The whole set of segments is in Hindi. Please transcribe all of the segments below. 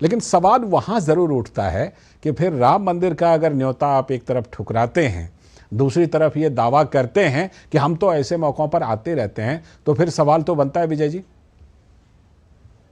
लेकिन सवाल वहां जरूर उठता है कि फिर राम मंदिर का अगर न्योता आप एक तरफ ठुकराते हैं, दूसरी तरफ ये दावा करते हैं कि हम तो ऐसे मौकों पर आते रहते हैं, तो फिर सवाल तो बनता है विजय जी।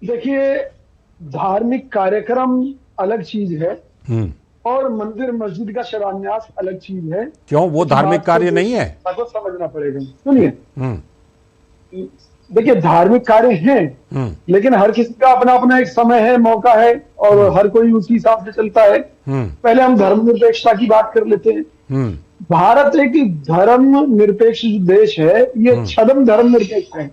देखिए, धार्मिक कार्यक्रम अलग चीज है और मंदिर मस्जिद का शिलान्यास अलग चीज है। क्यों, वो धार्मिक कार्य नहीं है? आपको समझना पड़ेगा। सुनिए, देखिए, धार्मिक कार्य हैं, लेकिन हर किसी का अपना अपना एक समय है, मौका है, और हर कोई उसी हिसाब से चलता है। पहले हम धर्मनिरपेक्षता की बात कर लेते हैं। भारत एक धर्मनिरपेक्ष देश है, ये छद्म धर्मनिरपेक्ष है।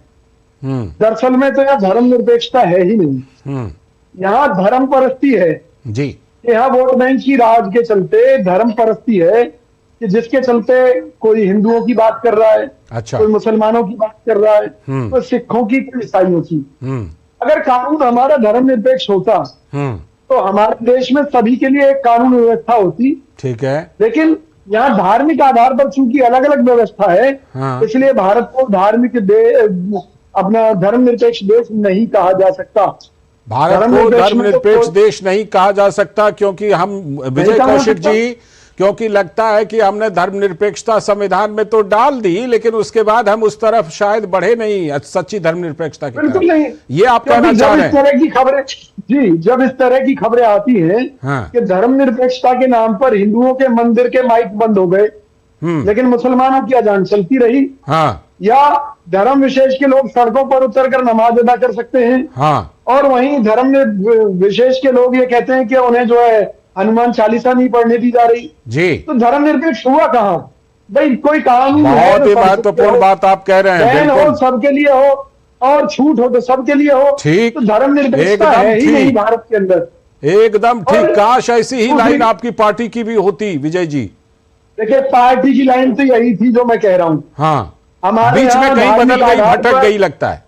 दरअसल में तो यहाँ धर्मनिरपेक्षता है ही नहीं, यहाँ धर्म परस्ती है जी। यहाँ वोट बैंक की राज के चलते धर्म परस्ती है कि जिसके चलते कोई हिंदुओं की बात कर रहा है, अच्छा, कोई मुसलमानों की बात कर रहा है, कोई सिखों की, कोई ईसाइयों की। अगर कानून हमारा धर्मनिरपेक्ष होता तो हमारे देश में सभी के लिए एक कानून व्यवस्था होती। ठीक है, लेकिन यहाँ धार्मिक आधार पर चूंकि अलग अलग व्यवस्था है, इसलिए भारत को अपना धर्मनिरपेक्ष देश नहीं कहा जा सकता। भारत को धर्मनिरपेक्ष देश नहीं कहा जा सकता क्योंकि हम, विजय कौशिक जी, क्योंकि लगता है कि हमने धर्मनिरपेक्षता संविधान में तो डाल दी, लेकिन उसके बाद हम उस तरफ शायद बढ़े नहीं, सच्ची धर्मनिरपेक्षता की बिल्कुल नहीं। ये आप कहना चाह रहे हैं? इस तरह की खबरें जी, जब इस तरह की खबरें आती हैं कि धर्मनिरपेक्षता के नाम पर हिंदुओं के मंदिर के माइक बंद हो गए, लेकिन मुसलमानों की अजान चलती रही, या धर्म विशेष के लोग सड़कों पर उतरकर नमाज अदा कर सकते हैं, और वहीं धर्म विशेष के लोग ये कहते हैं कि उन्हें जो है हनुमान चालीसा नहीं पढ़ने दी जा रही जी, तो धर्मनिरपेक्ष हुआ कहाँ भाई? कोई कानून बहुत ही महत्वपूर्ण बात आप कह रहे हैं। हो सबके लिए हो और छूट हो तो सबके लिए हो, ठीक, तो धर्मनिरपेक्षता है ही नहीं भारत के अंदर। एकदम ठीक। काश ऐसी ही लाइन आपकी पार्टी की भी होती विजय जी। देखिए, पार्टी की लाइन तो यही थी जो मैं कह रहा हूँ। हमारे बीच में कहीं बदल गई, भटक गई लगता है।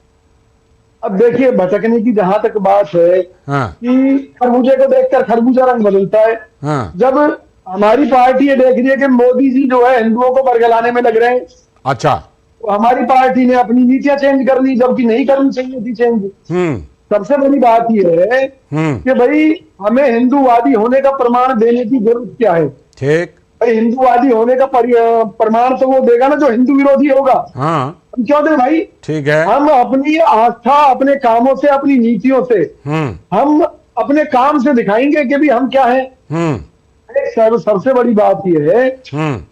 अब देखिए, भटकने की जहां तक बात है कि खरबूजे को देखकर खरबूजा रंग बदलता है। जब हमारी पार्टी ये देख रही है कि मोदी जी जो है हिंदुओं को बरगलाने में लग रहे हैं, अच्छा, तो हमारी पार्टी ने अपनी नीतियां चेंज कर ली, जबकि नहीं करनी चाहिए थी चेंज। सबसे बड़ी बात यह है कि भाई हमें हिंदूवादी होने का प्रमाण देने की जरूरत क्या है? ठीक, भाई हिंदूवादी होने का प्रमाण तो वो देगा ना जो हिंदू विरोधी होगा। हम क्यों दें भाई? ठीक है, हम अपनी आस्था अपने कामों से, अपनी नीतियों से, हम अपने काम से दिखाएंगे कि भी हम क्या हैं। सबसे बड़ी बात यह है,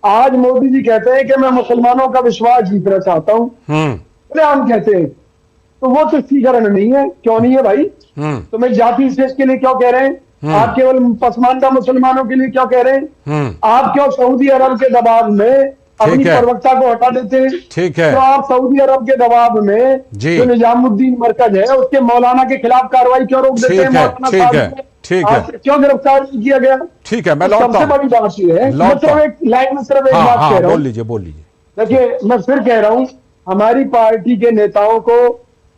आज मोदी जी कहते हैं कि मैं मुसलमानों का विश्वास जीतना चाहता हूँ, बोले हम कहते हैं, तो वो तुष्टीकरण नहीं है। क्यों नहीं है भाई? तो मैं जाति विशेष के लिए क्यों कह रहे हैं? आप केवल पसमानदा मुसलमानों के लिए क्यों कह रहे हैं? आप क्यों सऊदी अरब के दबाव में अपनी प्रवक्ता को हटा देते हैं? ठीक है, तो आप सऊदी अरब के दबाव में जो निजामुद्दीन मरकज है उसके मौलाना के खिलाफ कार्रवाई क्यों रोक देते हैं? ठीक है, क्यों गिरफ्तार किया गया? ठीक है, मैं सबसे बड़ी बात ये है, मतलब एक लाइन में सिर्फ एक बात कह रहा हूँ। बोल लीजिए। देखिए, मैं फिर कह रहा हूँ, हमारी पार्टी के नेताओं को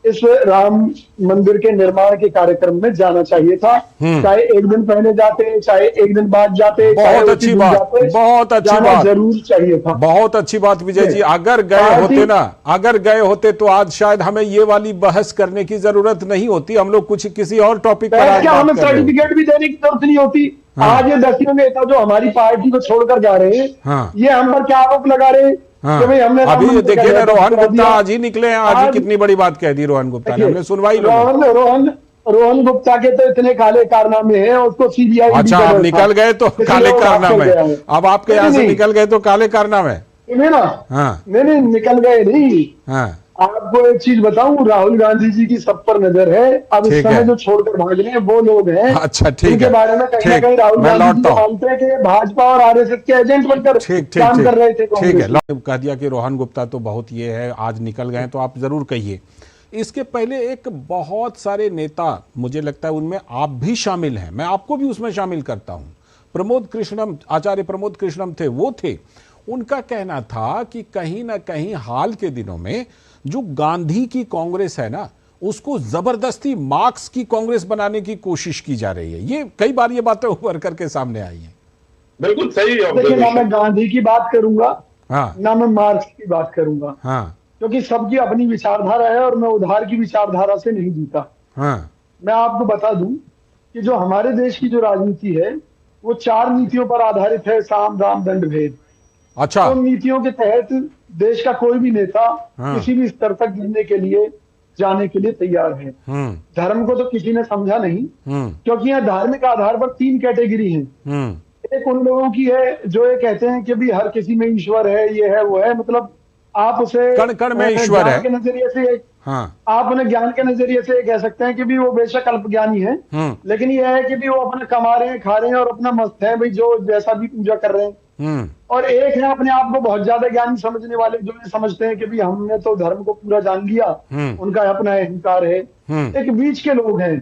इस राम मंदिर के निर्माण के कार्यक्रम में जाना चाहिए था। चाहे एक दिन पहले जाते, चाहे एक दिन बाद जाते, बहुत अच्छी बात, बहुत अच्छी बात, जरूर चाहिए था। बहुत अच्छी बात विजय जी। अगर गए होते तो आज शायद हमें ये वाली बहस करने की जरूरत नहीं होती। हम लोग कुछ किसी और टॉपिक पर, क्या हमें सर्टिफिकेट भी देने की जरूरत नहीं होती। आज ये 10 नेता जो हमारी पार्टी को छोड़कर जा रहे हैं, ये हम पर क्या आरोप लगा रहे हैं? हमने अभी देखिए ना, रोहन गुप्ता आज ही निकले हैं, आज ही कितनी बड़ी बात कह दी रोहन गुप्ता ने, हमने सुनवाई। रोहन गुप्ता के तो इतने काले कारनामे हैं, उसको सीबीआई। अच्छा, आप निकल गए तो काले कारनामे, अब आपके यहाँ से निकल गए तो काले कारनामे नहीं, निकल गए नहीं। आपको एक चीज बताऊं, राहुल गांधी जी की सब पर नजर है। अब इस समय जो छोड़कर भाग रहे हैं वो लोग हैं। अच्छा, ठीक है, उनके बारे में कहीं ना कहीं राहुल गांधी जी मानते हैं कि भाजपा और आरएसएस के एजेंट बनकर काम कर रहे थे। ठीक है, कह दिया कि रोहन गुप्ता तो बहुत ये है, आज निकल गए, तो आप जरूर कहिए। इसके पहले एक बहुत सारे नेता, मुझे लगता है उनमें आप भी शामिल हैं, मैं आपको भी उसमें शामिल करता हूं। प्रमोद कृष्णम, आचार्य प्रमोद कृष्णम थे, वो थे। उनका कहना था कि कहीं ना कहीं हाल के दिनों में जो गांधी की कांग्रेस है ना, उसको जबरदस्ती मार्क्स की कांग्रेस बनाने की कोशिश की जा रही है। ये कई बार ये बातें उभर करके सामने आई हैं। बिल्कुल सही है। देखिए, ना मैं गांधी की बात करूंगा, ना मैं मार्क्स की बात करूंगा, क्योंकि सबकी अपनी विचारधारा है और मैं उधार की विचारधारा से नहीं जीता। मैं आपको बता दूं कि जो हमारे देश की जो राजनीति है वो 4 नीतियों पर आधारित है, साम दाम दंड भेद। अच्छा। उन नीतियों के तहत देश का कोई भी नेता किसी भी स्तर तक गिरने के लिए जाने के लिए तैयार है। धर्म को तो किसी ने समझा नहीं, क्योंकि यहाँ धार्मिक आधार पर 3 कैटेगरी हैं। एक उन लोगों की है जो ये कहते हैं कि भी हर किसी में ईश्वर है, ये है वो है, मतलब आप उसे कण कण में ईश्वर है के नजरिए से आप उन्हें ज्ञान के नजरिए से कह सकते हैं कि भी वो बेशक अल्पज्ञानी है, लेकिन ये है कि भी वो अपने कमा रहे हैं, खा रहे हैं और अपना मस्त है भाई, जो जैसा भी पूजा कर रहे हैं। और एक है अपने आप को बहुत ज्यादा ज्ञानी समझने वाले, जो ये समझते हैं कि भी हमने तो धर्म को पूरा जान लिया, उनका अपना अहंकार है। एक बीच के लोग हैं,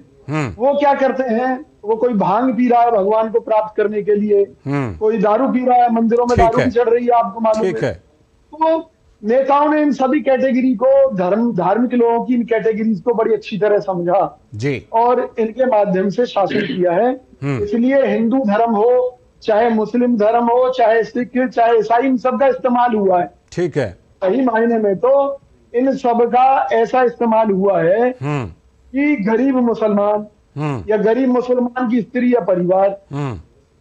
वो क्या करते हैं, वो कोई भांग पी रहा है भगवान को प्राप्त करने के लिए, कोई दारू पी रहा है, मंदिरों में दारू भी चढ़ रही है, आपको मालूम है। तो नेताओं ने इन सभी कैटेगरी को, धार्मिक लोगों की इन कैटेगरीज को बड़ी अच्छी तरह समझा जी, और इनके माध्यम से शासन किया है। इसलिए हिंदू धर्म हो, चाहे मुस्लिम धर्म हो, चाहे सिख, चाहे ईसाई, इन सब का इस्तेमाल हुआ है। ठीक है। सही मायने में तो इन सब का ऐसा इस्तेमाल हुआ है कि गरीब मुसलमान या गरीब मुसलमान की स्त्री या परिवार,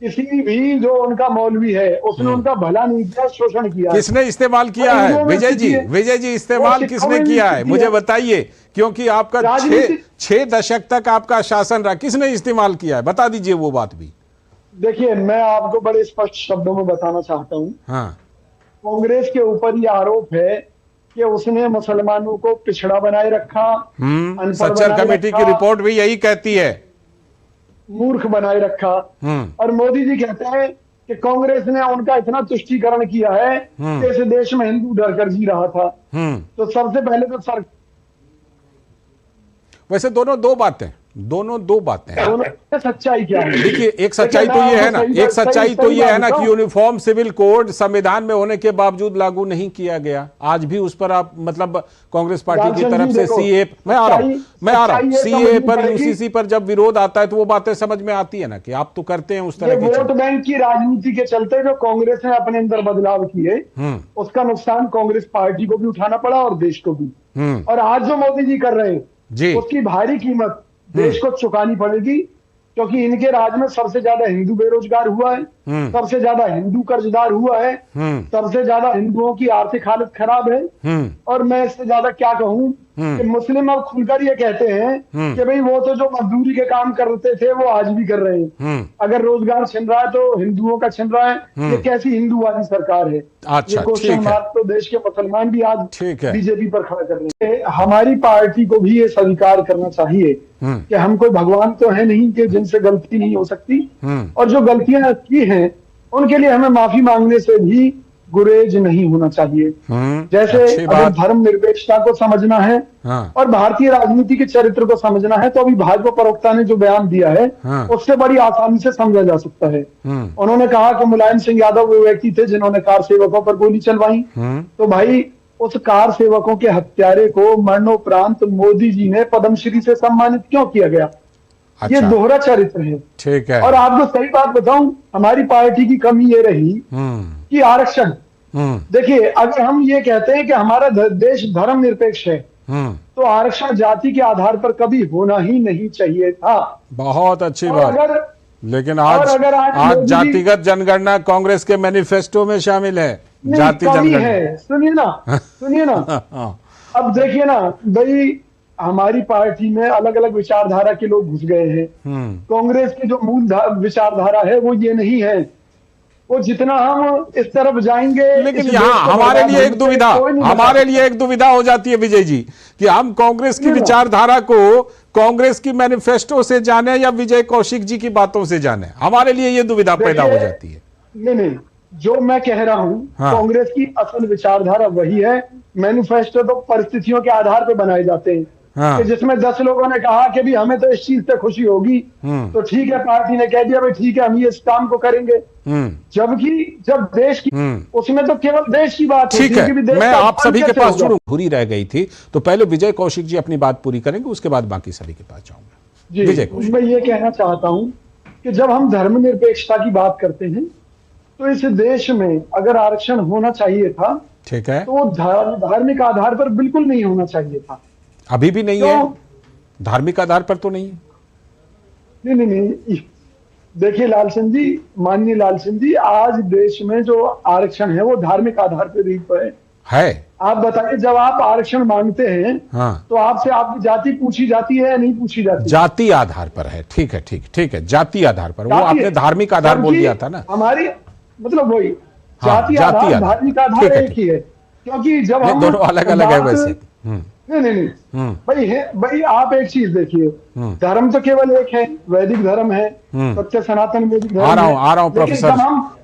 किसी भी जो उनका मौलवी है उसने उनका भला नहीं किया, शोषण किया। किसने इस्तेमाल किया है विजय जी? विजय जी, इस्तेमाल किसने किया है मुझे बताइए, क्योंकि आपका 6 दशक तक आपका शासन रहा, किसने इस्तेमाल किया है, बता दीजिए वो बात भी। देखिए, मैं आपको बड़े स्पष्ट शब्दों में बताना चाहता हूँ। कांग्रेस के ऊपर ये आरोप है कि उसने मुसलमानों को पिछड़ा बनाए रखा, सच्चर कमेटी की रिपोर्ट भी यही कहती है, मूर्ख बनाए रखा। और मोदी जी कहते हैं कि कांग्रेस ने उनका इतना तुष्टीकरण किया है कि इस देश में हिंदू डर कर जी रहा था। तो सबसे पहले तो वैसे दोनों दो बातें हैं। सच्चाई क्या है? देखिए, एक सच्चाई तो ये है ना, एक सच्चाई तो ये है ना कि यूनिफॉर्म सिविल कोड संविधान में होने के बावजूद लागू नहीं किया गया। आज भी उस पर आप मतलब कांग्रेस पार्टी की तरफ से सीए, मैं आ रहा हूँ सीए पर, यूसीसी पर जब विरोध आता है तो वो बातें समझ में आती है ना कि आप तो करते हैं उस तरह की वोट बैंक की राजनीति के चलते जो कांग्रेस ने अपने अंदर बदलाव किए, उसका नुकसान कांग्रेस पार्टी को भी उठाना पड़ा और देश को भी। और आज जो मोदी जी कर रहे हैं उसकी भारी कीमत देश को चुकानी पड़ेगी, क्योंकि इनके राज में सबसे ज्यादा हिंदू बेरोजगार हुआ है, सबसे ज्यादा हिंदू कर्जदार हुआ है, सबसे ज्यादा हिंदुओं की आर्थिक हालत खराब है। और मैं इससे ज्यादा क्या कहूँ कि मुस्लिम अब खुलकर ये कहते हैं कि भाई वो तो जो मजदूरी के काम करते थे वो आज भी कर रहे हैं। अगर रोजगार छिन रहा है तो हिंदुओं का छिन रहा है। ये कैसी हिंदुवादी सरकार है? अच्छा, ये क्वेश्चन मार्क तो देश के मुसलमान भी आज बीजेपी पर खड़ा कर रहे हैं। हमारी पार्टी को भी ये स्वीकार करना चाहिए कि हम कोई भगवान तो है नहीं कि जिनसे गलती नहीं हो सकती, और जो गलतियां की हैं उनके लिए हमें माफी मांगने से भी गुरेज नहीं होना चाहिए। जैसे अगर धर्म निरपेक्षता को समझना है और भारतीय राजनीति के चरित्र को समझना है तो अभी भाजपा प्रवक्ता ने जो बयान दिया है उससे बड़ी आसानी से समझा जा सकता है। उन्होंने कहा कि मुलायम सिंह यादव वो व्यक्ति थे जिन्होंने कार सेवकों पर गोली चलवाई। तो भाई, उस कार सेवकों के हत्यारे को मरणोपरांत मोदी जी ने पद्मश्री से सम्मानित क्यों किया गया? अच्छा। ये दोहरा चरित्र है। ठीक है। और आपको सही बात बताऊं, हमारी पार्टी की कमी ये रही कि आरक्षण। देखिए, अगर हम ये कहते हैं कि हमारा देश धर्म निरपेक्ष है तो आरक्षण जाति के आधार पर कभी होना ही नहीं चाहिए था। बहुत अच्छी बात। लेकिन आज जातिगत जनगणना कांग्रेस के मैनिफेस्टो में शामिल है। जाति जनगणना सुनिए ना अब देखिए ना भाई, हमारी पार्टी में अलग अलग विचारधारा के लोग घुस गए हैं। कांग्रेस की जो मूल विचारधारा है वो ये नहीं है। वो जितना हम इस तरफ जाएंगे, लेकिन यहाँ हमारे लिए एक दुविधा हो जाती है विजय जी कि हम कांग्रेस की विचारधारा को कांग्रेस की मैनिफेस्टो से जाने या विजय कौशिक जी की बातों से जाने, हमारे लिए ये दुविधा पैदा हो जाती है। नहीं, जो मैं कह रहा हूँ कांग्रेस की असल विचारधारा वही है। मैनिफेस्टो तो परिस्थितियों के आधार पर बनाए जाते हैं। कि जिसमें 10 लोगों ने कहा कि भी हमें तो इस चीज से खुशी होगी, तो ठीक है, पार्टी ने कह दिया भाई ठीक है हम ये इस काम को करेंगे। जबकि जब देश की, उसमें तो केवल देश की बात है। ठीक है, मैं आप सभी के पास जुड़ूं, भूरी रह गई थी, तो पहले विजय कौशिक जी अपनी बात पूरी करेंगे, उसके बाद बाकी सभी के पास जाऊंगा। विजय कौशिक, मैं ये कहना चाहता हूँ कि जब हम धर्मनिरपेक्षता की बात करते हैं तो इस देश में अगर आरक्षण होना चाहिए था, ठीक है, तो धार्मिक आधार पर बिल्कुल नहीं होना चाहिए था। अभी भी नहीं है, धार्मिक आधार पर तो नहीं है। नहीं, देखिए लालचंद जी, माननीय लालचंद जी, आज देश में जो आरक्षण है वो धार्मिक आधार पर भी है। आप बताइए, जब आप आरक्षण मांगते हैं तो आपसे आपकी जाति पूछी जाती है या नहीं पूछी जाती? जाति आधार पर है। ठीक है, ठीक है, जाति आधार पर। वो आपने धार्मिक आधार बोल दिया था ना। हमारी मतलब वही जाति आधार धार्मिक आधार एक ही है, क्योंकि जब हम दोनों अलग अलग है वैसे। नहीं भाई आप एक चीज देखिए, धर्म तो केवल एक है, वैदिक धर्म है, सत्य सनातन वैदिक धर्म। आ रहा हूं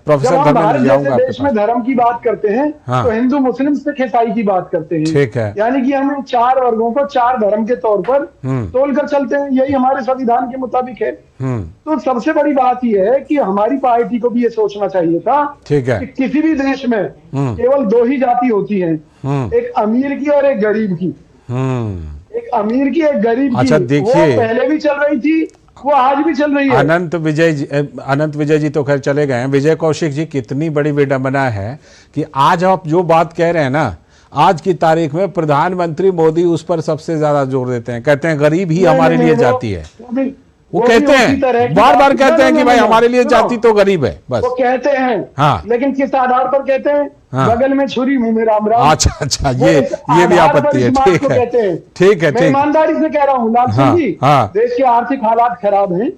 प्रोफेसर भारत जैसे देश में धर्म की बात करते हैं तो हिंदू मुस्लिम सिख ईसाई की बात करते हैं। ठीक है, यानी कि हम 4 वर्गों को 4 धर्म के तौर पर तोलकर चलते हैं, यही हमारे संविधान के मुताबिक है। तो सबसे बड़ी बात यह है कि हमारी पार्टी को भी ये सोचना चाहिए था कि किसी भी देश में केवल 2 ही जाति होती है, एक अमीर की और एक गरीब की। एक अमीर की, एक गरीब की। अच्छा देखिए, वो पहले भी चल रही थी, वो आज भी चल रही है। अनंत विजय जी तो खैर चले गए हैं। विजय कौशिक जी, कितनी बड़ी विडंबना है कि आज आप जो बात कह रहे हैं ना, आज की तारीख में प्रधानमंत्री मोदी उस पर सबसे ज्यादा जोर देते हैं। कहते हैं गरीब ही हमारे लिए जाति है। वो कहते हैं, बार बार कहते हैं कि भाई हमारे लिए जाति तो गरीब है, बस वो कहते हैं। लेकिन किस आधार पर कहते हैं? बगल में छुरी मुंह में राम राम। अच्छा, ये भी आपत्ति है। ठीक है, मैं ईमानदारी से कह रहा हूँ लालचंद जी, देश के आर्थिक हालात खराब हैं।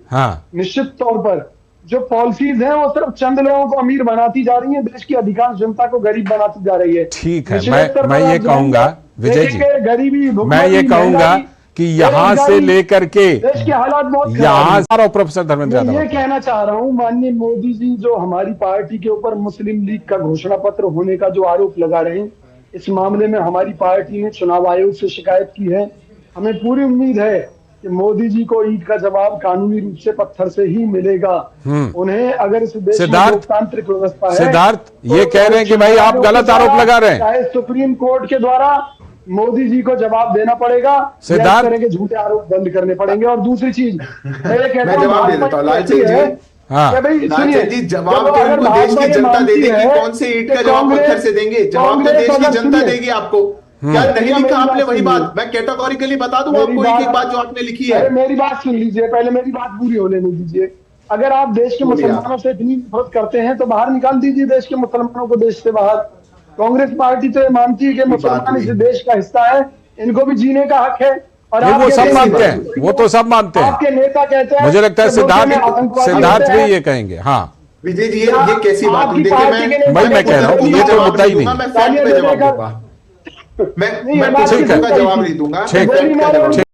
निश्चित तौर पर जो पॉलिसीज हैं वो सिर्फ चंद लोगों को अमीर बनाती जा रही है, देश की अधिकांश जनता को गरीब बनाती जा रही है। ठीक है, मैं ये कहूंगा विजय जी, गरीबी, मैं ये कहूंगा कि यहाँ से लेकर के देश के हालात बहुत यहाँ प्रोफेसर धर्मेंद्र यादव, ये कहना चाह रहा हूँ माननीय मोदी जी, जो हमारी पार्टी के ऊपर मुस्लिम लीग का घोषणा पत्र होने का जो आरोप लगा रहे हैं, इस मामले में हमारी पार्टी ने चुनाव आयोग से शिकायत की है। हमें पूरी उम्मीद है कि मोदी जी को ईद का जवाब कानूनी रूप से पत्थर से ही मिलेगा। उन्हें अगर इस देश में लोकतांत्रिक व्यवस्था है, सिद्धार्थ ये कह रहे हैं कि भाई आप गलत आरोप लगा रहे हैं, चाहे सुप्रीम कोर्ट के द्वारा मोदी जी को जवाब देना पड़ेगा, सिद्धार्थ तरह के झूठे आरोप बंद करने पड़ेंगे। और दूसरी चीज मैं जवाब दे देता हूँ लालचंद जी। लालचंद जी, जवाब तो इनको देश की जनता दे देगी। कौन से ईंट का जवाब पत्थर से देंगे? जवाब तो देश की जनता देगी आपको। क्या नहीं लिखा आपने वही बात? मैं कैटेगोरिकली बता दूं आपको एक बात जो आपने लिखी है। मेरी बात सुन लीजिए, पहले मेरी बात पूरी होने नहीं दीजिए। अगर आप देश के मुसलमानों से इतनी नफरत करते हैं तो बाहर निकाल दीजिए देश के मुसलमानों को देश से बाहर। कांग्रेस पार्टी तो ये मानती है कि मुसलमान इस देश का हिस्सा है, इनको भी जीने का हक है। और वो सब मानते हैं, वो तो सब मानते हैं। आपके नेता कहते हैं, मुझे लगता है सिद्धार्थ भी ये कहेंगे। हाँ विजय जी, ये कैसी बात? देखिए मैं कह रहा हूँ ये तो मुद्दा ही नहीं। मैं फैक्ट पे जवाब दूंगा, मैं जवाब नहीं दूंगा।